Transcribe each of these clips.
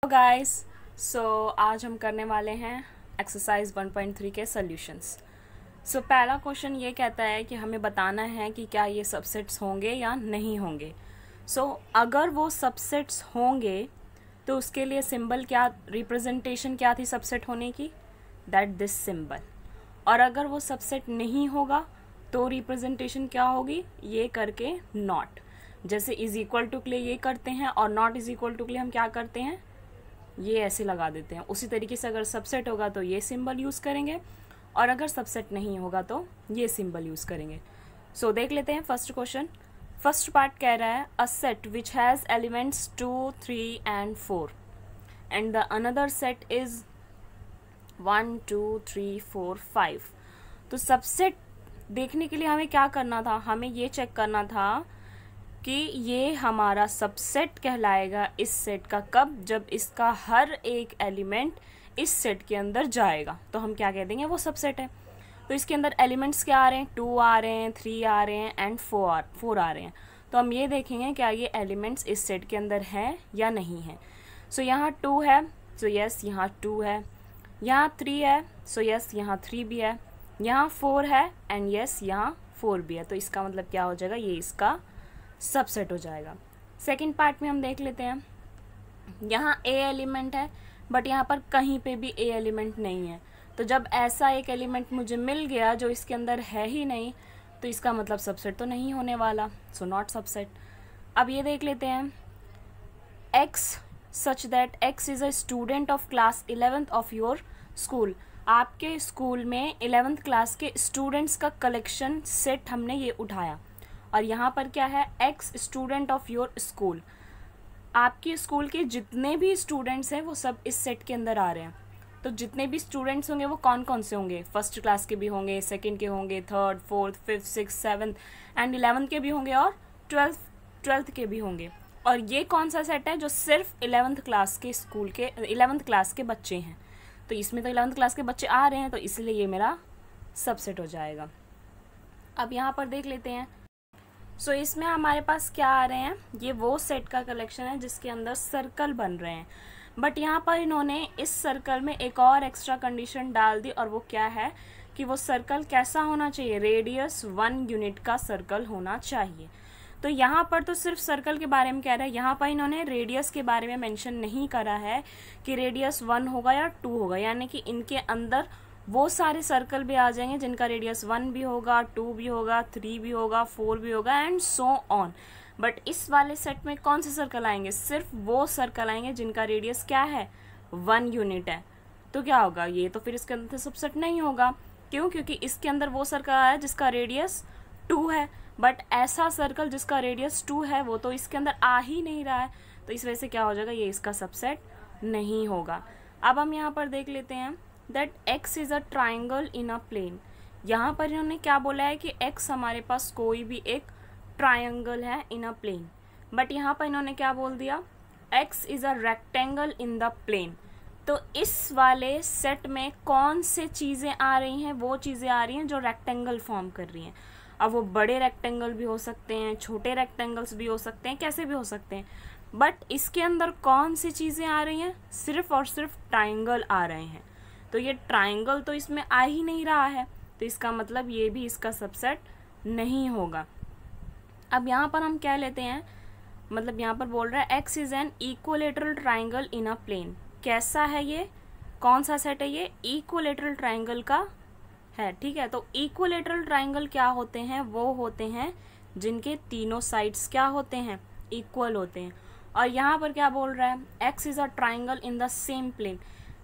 Hello guys. आज हम करने वाले हैं एक्सरसाइज 1.3 के सॉल्यूशंस। पहला क्वेश्चन ये कहता है कि हमें बताना है कि क्या ये सबसेट्स होंगे या नहीं होंगे। अगर वो सबसेट्स होंगे तो उसके लिए सिंबल क्या, रिप्रेजेंटेशन क्या थी सबसेट होने की, दैट दिस सिंबल। और अगर वो सबसेट नहीं होगा तो रिप्रेजेंटेशन क्या होगी, ये करके नॉट। जैसे इज इक्वल टू के लिए ये करते हैं और नॉट इज इक्वल टू के लिए हम क्या करते हैं, ये ऐसे लगा देते हैं। उसी तरीके से अगर सबसेट होगा तो ये सिंबल यूज़ करेंगे और अगर सबसेट नहीं होगा तो ये सिंबल यूज़ करेंगे। देख लेते हैं फर्स्ट क्वेश्चन। फर्स्ट पार्ट कह रहा है a set which has elements 2, 3 and 4 and the another set is 1, 2, 3, 4, 5। तो सबसेट देखने के लिए हमें क्या करना था, हमें ये चेक करना था कि ये हमारा सबसेट कहलाएगा इस सेट का कब, जब इसका हर एक एलिमेंट इस सेट के अंदर जाएगा तो हम क्या कह देंगे, वो सबसेट है। तो इसके अंदर एलिमेंट्स क्या आ रहे हैं, 2 आ रहे हैं, 3 आ रहे हैं एंड 4 आ रहे हैं। तो हम ये देखेंगे क्या ये एलिमेंट्स इस सेट के अंदर हैं या नहीं है। यहाँ 2 है, यस यहाँ 2 है। यहाँ 3 है, यस यहाँ 3 भी है। यहाँ 4 है एंड यस यहाँ 4 भी है। तो इसका मतलब क्या हो जाएगा, ये इसका सबसेट हो जाएगा। सेकंड पार्ट में हम देख लेते हैं। यहाँ ए एलिमेंट है बट यहाँ पर कहीं पे भी ए एलिमेंट नहीं है। तो जब ऐसा एक एलिमेंट मुझे मिल गया जो इसके अंदर है ही नहीं, तो इसका मतलब सबसेट तो नहीं होने वाला, सो नॉट सबसेट। अब ये देख लेते हैं x such that x is a student of class 11th of your school. आपके स्कूल में 11th क्लास के स्टूडेंट्स का कलेक्शन सेट हमने ये उठाया। और यहाँ पर क्या है, x student of your school. आपके स्कूल के जितने भी स्टूडेंट्स हैं वो सब इस सेट के अंदर आ रहे हैं। तो जितने भी स्टूडेंट्स होंगे वो कौन कौन से होंगे, फर्स्ट क्लास के भी होंगे, सेकंड के होंगे, third, fourth, fifth, six, seventh and 11th के भी होंगे और ट्वेल्थ के भी होंगे। और ये कौन सा सेट है, जो सिर्फ 11th क्लास के स्कूल के 11th क्लास के बच्चे हैं। तो इसमें तो 11th क्लास के बच्चे आ रहे हैं, तो इसलिए ये मेरा सबसेट हो जाएगा। अब यहाँ पर देख लेते हैं। इसमें हमारे पास क्या आ रहे हैं, ये वो सेट का कलेक्शन है जिसके अंदर सर्कल बन रहे हैं। बट यहाँ पर इन्होंने इस सर्कल में एक और एक्स्ट्रा कंडीशन डाल दी, और वो क्या है कि वो सर्कल कैसा होना चाहिए, रेडियस 1 यूनिट का सर्कल होना चाहिए। तो यहाँ पर तो सिर्फ सर्कल के बारे में कह रहा है, यहाँ पर इन्होंने रेडियस के बारे में मेंशन नहीं करा है कि रेडियस 1 होगा या 2 होगा। यानी कि इनके अंदर वो सारे सर्कल भी आ जाएंगे जिनका रेडियस 1 भी होगा, 2 भी होगा, 3 भी होगा, 4 भी होगा एंड सो ऑन। बट इस वाले सेट में कौन से सर्कल आएंगे, सिर्फ वो सर्कल आएंगे जिनका रेडियस क्या है, 1 यूनिट है। तो क्या होगा, ये तो फिर इसके अंदर सबसेट नहीं होगा। क्यों, क्योंकि इसके अंदर वो सर्कल आया जिसका रेडियस 2 है, बट ऐसा सर्कल जिसका रेडियस 2 है वो तो इसके अंदर आ ही नहीं रहा है। तो इस वजह से क्या हो जाएगा, ये इसका सबसेट नहीं होगा। अब हम यहाँ पर देख लेते हैं that x is a triangle in a plane. यहाँ पर इन्होंने क्या बोला है कि x हमारे पास कोई भी एक ट्राइंगल है इन अ प्लेन। बट यहाँ पर इन्होंने क्या बोल दिया, x is a rectangle in the plane. तो इस वाले सेट में कौन से चीज़ें आ रही हैं, वो चीज़ें आ रही हैं जो रेक्टेंगल फॉर्म कर रही हैं। अब वो बड़े रेक्टेंगल भी हो सकते हैं, छोटे रेक्टेंगल्स भी हो सकते हैं, कैसे भी हो सकते हैं। बट इसके अंदर कौन सी चीज़ें आ रही हैं, सिर्फ और सिर्फ ट्राइंगल आ रहे हैं। तो ये ट्राइंगल तो इसमें आ ही नहीं रहा है, तो इसका मतलब ये भी इसका सबसेट नहीं होगा। अब यहाँ पर हम क्या लेते हैं, मतलब यहाँ पर बोल रहा है x is an equilateral triangle in a plane. कैसा है ये, कौन सा सेट है ये, इक्वलेटरल ट्राइंगल का है। ठीक है, तो इक्वलेटरल ट्राइंगल क्या होते हैं, वो होते हैं जिनके तीनों साइड्स क्या होते हैं, इक्वल होते हैं। और यहाँ पर क्या बोल रहा है, x is a triangle in the same plane.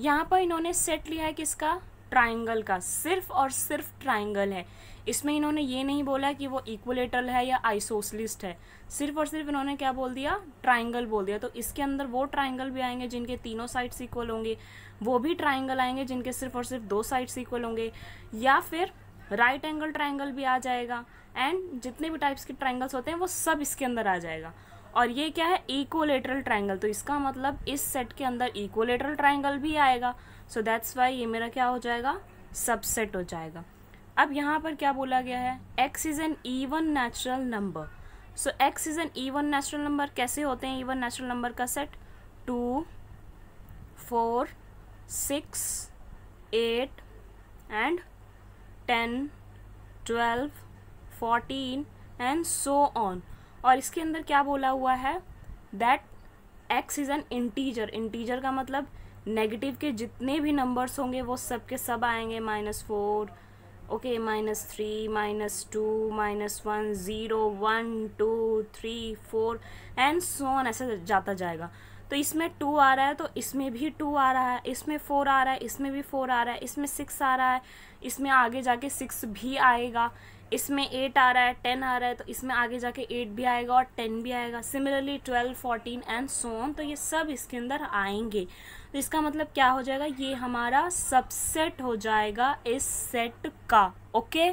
यहाँ पर इन्होंने सेट लिया है किसका, ट्राइंगल का, सिर्फ और सिर्फ ट्राइंगल है। इसमें इन्होंने ये नहीं बोला कि वो इक्वलेटरल है या आइसोसलिस्ट है, सिर्फ और सिर्फ इन्होंने क्या बोल दिया, ट्राइंगल बोल दिया। तो इसके अंदर वो ट्राइंगल भी आएंगे जिनके तीनों साइड्स इक्वल होंगे, वो भी ट्राइंगल आएंगे जिनके सिर्फ और सिर्फ 2 साइड्स इक्वल होंगे, या फिर राइट एंगल ट्राइंगल भी आ जाएगा। एंड जितने भी टाइप्स के ट्राइंगल्स होते हैं वो सब इसके अंदर आ जाएगा। और ये क्या है, इक्वलेटरल ट्राइंगल। तो इसका मतलब इस सेट के अंदर इक्वलेटरल ट्राइंगल भी आएगा। सो दैट्स वाई ये मेरा क्या हो जाएगा, सबसेट हो जाएगा। अब यहाँ पर क्या बोला गया है, x is an even natural number. So x is an even natural number. कैसे होते हैं इवन नेचुरल नंबर का set, 2, 4, 6, 8 and 10, 12, 14 and so on. और इसके अंदर क्या बोला हुआ है, that x is an integer. Integer का मतलब नेगेटिव के जितने भी नंबर्स होंगे वो सब के सब आएंगे, -4, ओके, -3, -2, -1, 0, 1, 2, 3, 4 एंड सो ऑन, ऐसे जाता जाएगा। तो इसमें 2 आ रहा है तो इसमें भी 2 आ रहा है, इसमें 4 आ रहा है, इसमें भी 4 आ रहा है, इसमें 6 आ रहा है, इसमें आगे जाके 6 भी आएगा, इसमें 8 आ रहा है, 10 आ रहा है तो इसमें आगे जाके 8 भी आएगा और 10 भी आएगा, सिमिलरली 12, 14 एंड सो ऑन। तो ये सब इसके अंदर आएंगे। तो इसका मतलब क्या हो जाएगा, ये हमारा सबसेट हो जाएगा इस सेट का। ओके,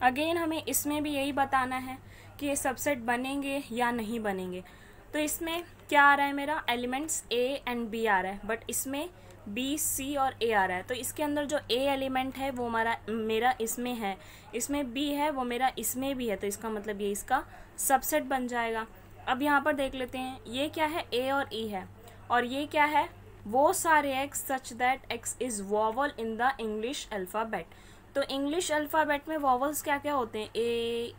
अगेन हमें इसमें भी यही बताना है कि ये सबसेट बनेंगे या नहीं बनेंगे। तो इसमें क्या आ रहा है, मेरा एलिमेंट्स A एंड B आ रहा है, बट इसमें B, C और A आ रहा है। तो इसके अंदर जो A एलिमेंट है वो मेरा इसमें है, इसमें B है वो मेरा इसमें भी है, तो इसका मतलब ये इसका सबसेट बन जाएगा। अब यहाँ पर देख लेते हैं, ये क्या है, A और E है, और ये क्या है, वो सारे x such that x is vowel in the English alphabet. तो इंग्लिश अल्फ़ाबेट में वॉवल्स क्या क्या होते हैं, A,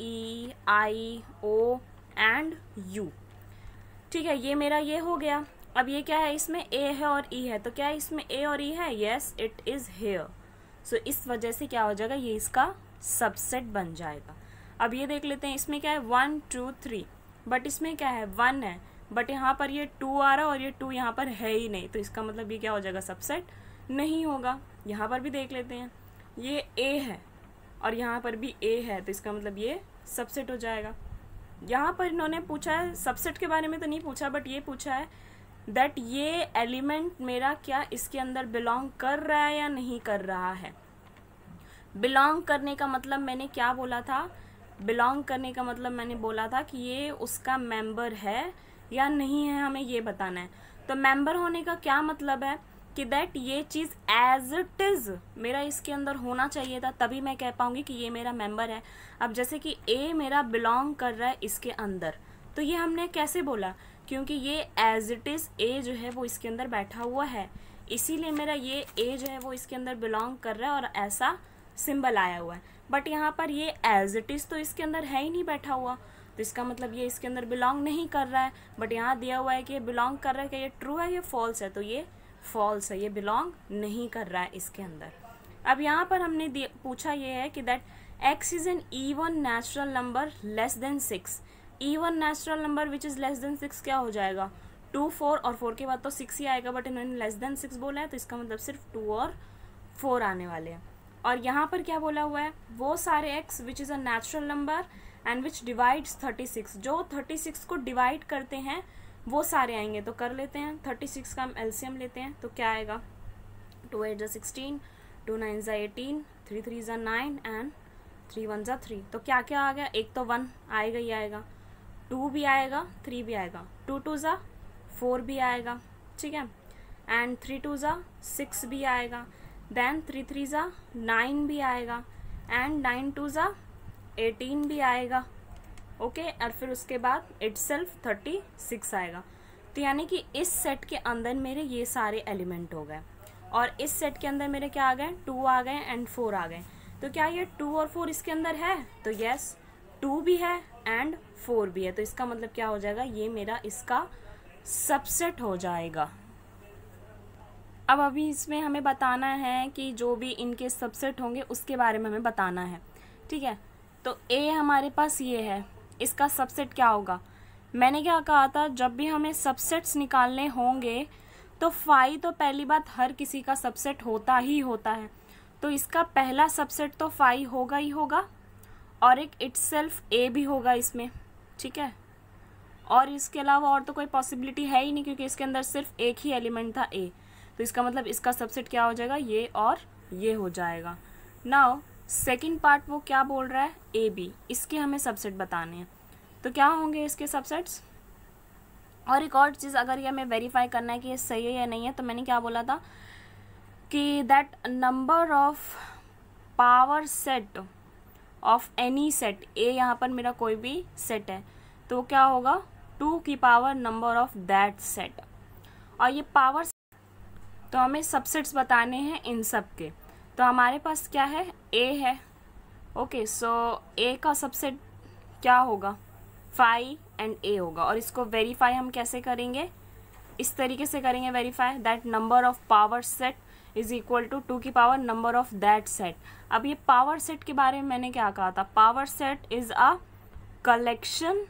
E, I, O and U। ठीक है, ये मेरा ये हो गया। अब ये क्या है, इसमें A है और E है, तो क्या है इसमें A और E है, येस इट इज़ हेयर। सो इस वजह से क्या हो जाएगा, ये इसका सबसेट बन जाएगा। अब ये देख लेते हैं, इसमें क्या है 1, 2, 3, बट इसमें क्या है 1 है, बट यहाँ पर ये 2 आ रहा है और ये 2 यहाँ पर है ही नहीं, तो इसका मतलब ये क्या हो जाएगा, सबसेट नहीं होगा। यहाँ पर भी देख लेते हैं, ये A है और यहाँ पर भी A है, तो इसका मतलब ये सबसेट हो जाएगा। यहाँ पर इन्होंने पूछा है, सबसेट के बारे में तो नहीं पूछा, बट ये पूछा है दैट ये एलिमेंट मेरा क्या इसके अंदर बिलोंग कर रहा है या नहीं कर रहा है। बिलोंग करने का मतलब मैंने क्या बोला था, बिलोंग करने का मतलब मैंने बोला था कि ये उसका मेंबर है या नहीं है, हमें ये बताना है। तो मेंबर होने का क्या मतलब है कि दैट ये चीज़ एज इट इज़ मेरा इसके अंदर होना चाहिए था, तभी मैं कह पाऊँगी कि ये मेरा मेंबर है। अब जैसे कि A मेरा बिलोंग कर रहा है इसके अंदर, तो ये हमने कैसे बोला, क्योंकि ये एज इट इज़ A जो है वो इसके अंदर बैठा हुआ है, इसीलिए मेरा ये A जो है वो इसके अंदर बिलोंग कर रहा है और ऐसा सिंबल आया हुआ है। बट यहाँ पर ये एज इट इज़ तो इसके अंदर है ही नहीं बैठा हुआ, तो इसका मतलब ये इसके अंदर बिलोंग नहीं कर रहा है। बट यहाँ दिया हुआ है कि ये बिलोंग कर रहा है, कि ये ट्रू है, ये फॉल्स है, तो ये फॉल्स है, ये बिलोंग नहीं कर रहा है इसके अंदर। अब यहाँ पर हमने पूछा ये है कि that x is an even natural number less than 6। Even natural number which is less than 6 क्या हो जाएगा, 2, 4 और 4 के बाद तो 6 ही आएगा, बट इन्होंने लेस देन 6 बोला है, तो इसका मतलब सिर्फ 2 और 4 आने वाले हैं। और यहाँ पर क्या बोला हुआ है, वो सारे x which is a natural number and which divides 36, जो 36 को डिवाइड करते हैं वो सारे आएंगे। तो कर लेते हैं, 36 का हम एलसीएम लेते हैं, तो क्या आएगा, 2 8 16, 2 9 18, 3 3 9 एंड 3 1 3। तो क्या क्या आ गया, एक तो 1 आएगा ही आएगा, 2 भी आएगा, 3 भी आएगा, 2 2 4 भी आएगा, ठीक है, एंड 3 2 6 भी आएगा, देन 3 3 9 भी आएगा, एंड 9 2 18 भी आएगा, ओके और फिर उसके बाद इटसेल्फ 36 आएगा। तो यानी कि इस सेट के अंदर मेरे ये सारे एलिमेंट हो गए, और इस सेट के अंदर मेरे क्या आ गए, 2 आ गए एंड 4 आ गए। तो क्या ये 2 और 4 इसके अंदर है, तो यस 2 भी है एंड 4 भी है, तो इसका मतलब क्या हो जाएगा, ये मेरा इसका सबसेट हो जाएगा। अब अभी इसमें हमें बताना है कि जो भी इनके सबसेट होंगे उसके बारे में हमें बताना है, ठीक है। तो A हमारे पास ये है, इसका सबसेट क्या होगा, मैंने क्या कहा था, जब भी हमें सबसेट्स निकालने होंगे तो फाई तो पहली बात हर किसी का सबसेट होता ही होता है, तो इसका पहला सबसेट तो फाई होगा ही होगा, और एक इटसेल्फ A भी होगा इसमें, ठीक है। और इसके अलावा और तो कोई पॉसिबिलिटी है ही नहीं, क्योंकि इसके अंदर सिर्फ एक ही एलिमेंट था A, तो इसका मतलब इसका सबसेट क्या हो जाएगा, ये और ये हो जाएगा। नाउ सेकंड पार्ट वो क्या बोल रहा है, ए बी, इसके हमें सबसेट बताने हैं, तो क्या होंगे इसके सबसेट्स। और एक और चीज़, अगर ये हमें वेरीफाई करना है कि ये सही है या नहीं है, तो मैंने क्या बोला था कि that number of power set of any set, ए यहाँ पर मेरा कोई भी सेट है, तो क्या होगा 2 की power number of that set. और ये पावर तो हमें सबसेट्स बताने हैं इन सब के। तो हमारे पास क्या है, ए है। ओके, सो ए का सबसेट क्या होगा, फाई एंड ए होगा। और इसको वेरीफाई हम कैसे करेंगे, इस तरीके से करेंगे verify, that number of power set is equal to 2 की power number of that set. अब ये पावर सेट के बारे में मैंने क्या कहा था, power set is a collection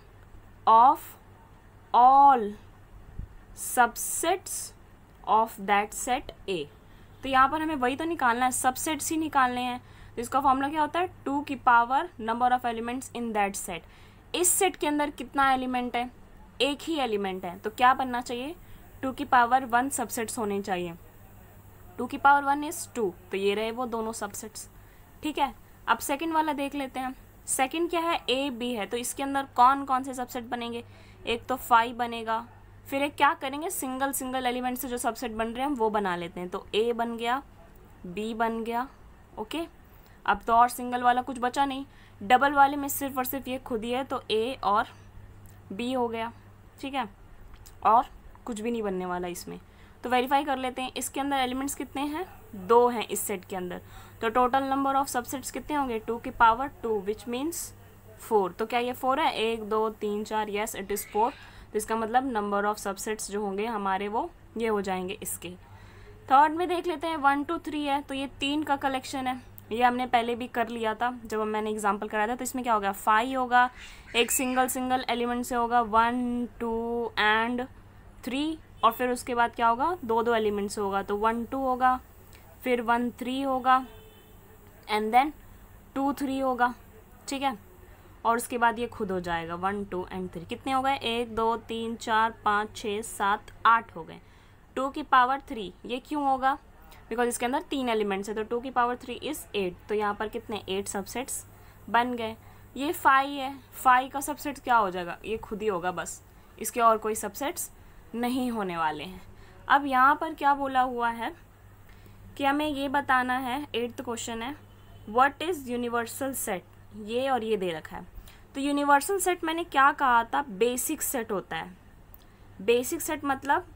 of all subsets of that set ए। तो यहाँ पर हमें वही तो निकालना है, सबसेट्स ही निकालने हैं। तो इसका फॉर्मूला क्या होता है, 2 की power number of elements in that set. इस सेट के अंदर कितना एलिमेंट है, एक ही एलिमेंट है, तो क्या बनना चाहिए, 2 की पावर 1 सबसेट्स होने चाहिए। 2 की पावर 1 इज 2, तो ये रहे वो दोनों सबसेट्स। ठीक है, अब सेकंड वाला देख लेते हैं। सेकंड क्या है, ए बी है, तो इसके अंदर कौन कौन से सबसेट बनेंगे, एक तो 5 बनेगा, फिर एक क्या करेंगे, सिंगल सिंगल एलिमेंट से जो सबसेट बन रहे हैं वो बना लेते हैं। तो ए बन गया, बी बन गया। ओके, अब तो और सिंगल वाला कुछ बचा नहीं, डबल वाले में सिर्फ और सिर्फ ये खुद ही है, तो ए और बी हो गया। ठीक है, और कुछ भी नहीं बनने वाला इसमें। तो वेरीफाई कर लेते हैं, इसके अंदर एलिमेंट्स कितने हैं, 2 हैं इस सेट के अंदर। तो टोटल नंबर ऑफ सबसेट्स कितने होंगे, 2 की पावर 2 विच मीन्स 4। तो क्या ये 4 है, 1 2 3 4, यस इट इज़ 4। तो इसका मतलब नंबर ऑफ सबसेट्स जो होंगे हमारे वो ये हो जाएंगे इसके। थर्ड में देख लेते हैं, 1 2 3 है, तो ये 3 का कलेक्शन है। ये हमने पहले भी कर लिया था जब मैंने एग्जांपल कराया था। तो इसमें क्या होगा, 5 होगा, एक सिंगल सिंगल एलिमेंट से होगा 1 2 एंड 3, और फिर उसके बाद क्या होगा, 2 2 एलिमेंट से होगा, तो 1 2 होगा, फिर 1 3 होगा, एंड देन 2 3 होगा। ठीक है, और उसके बाद ये खुद हो जाएगा 1 2 एंड 3। कितने हो गए, 1 2 3 4 5 6 7 8 हो गए। 2 की पावर 3, ये क्यों होगा, बिकॉज इसके अंदर 3 एलिमेंट्स है, तो 2 की पावर 3 इज 8। तो यहाँ पर कितने, 8 सबसेट्स बन गए। ये 5 है, 5 का सबसेट क्या हो जाएगा, ये खुद ही होगा बस, इसके और कोई सबसेट्स नहीं होने वाले हैं। अब यहाँ पर क्या बोला हुआ है कि हमें ये बताना है, 8th क्वेश्चन है, व्हाट इज़ यूनिवर्सल सेट, ये और ये दे रखा है। तो यूनिवर्सल सेट मैंने क्या कहा था, बेसिक सेट होता है। बेसिक सेट मतलब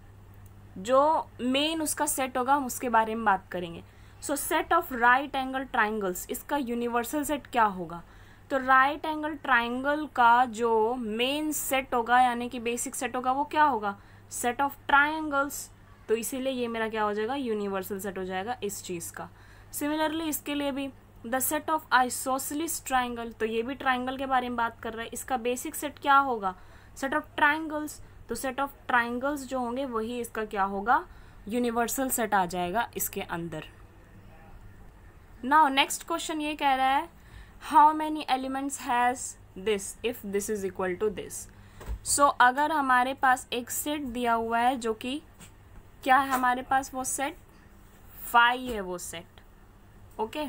जो मेन उसका सेट होगा हम उसके बारे में बात करेंगे। सो set of right angle triangles, इसका यूनिवर्सल सेट क्या होगा, तो राइट एंगल ट्राइंगल का जो मेन सेट होगा यानी कि बेसिक सेट होगा वो क्या होगा, सेट ऑफ ट्राइंगल्स। तो इसीलिए ये मेरा क्या हो जाएगा, यूनिवर्सल सेट हो जाएगा इस चीज़ का। सिमिलरली इसके लिए भी the set of isosceles triangle, तो ये भी ट्राइंगल के बारे में बात कर रहा है, इसका बेसिक सेट क्या होगा, सेट ऑफ ट्राइंगल्स। तो सेट ऑफ ट्राइंगल्स जो होंगे वही इसका क्या होगा, यूनिवर्सल सेट आ जाएगा इसके अंदर। नाउ नेक्स्ट क्वेश्चन ये कह रहा है, how many elements has this if this is equal to this. So अगर हमारे पास एक सेट दिया हुआ है जो कि क्या है हमारे पास, वो सेट 5 है वो सेट। ओके,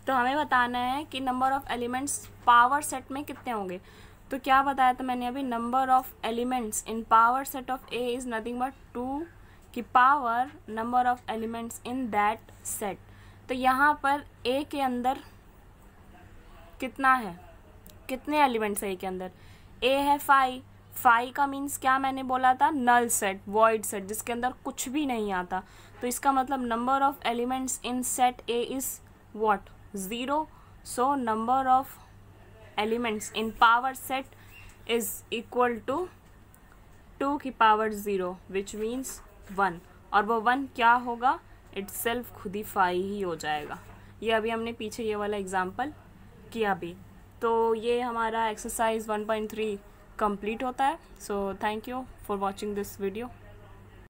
तो हमें बताना है कि number of elements power set में कितने होंगे। तो क्या बताया था मैंने अभी, number of elements in power set of A is nothing but 2 की power number of elements in that set. तो यहाँ पर ए के अंदर कितना है, कितने एलिमेंट्स है ए के अंदर, ए है 5। 5 का मीन्स क्या मैंने बोला था, नल सेट, वॉइड सेट, जिसके अंदर कुछ भी नहीं आता। तो इसका मतलब number of elements in set A is what, 0. So number of elements in power set is equal to 2 की पावर 0 which means 1, और वो 1 क्या होगा, itself खुद ही 5 ही हो जाएगा। ये अभी हमने पीछे ये वाला एग्जाम्पल किया भी। तो ये हमारा एक्सरसाइज 1.3 कंप्लीट होता है। So thank you for watching this video.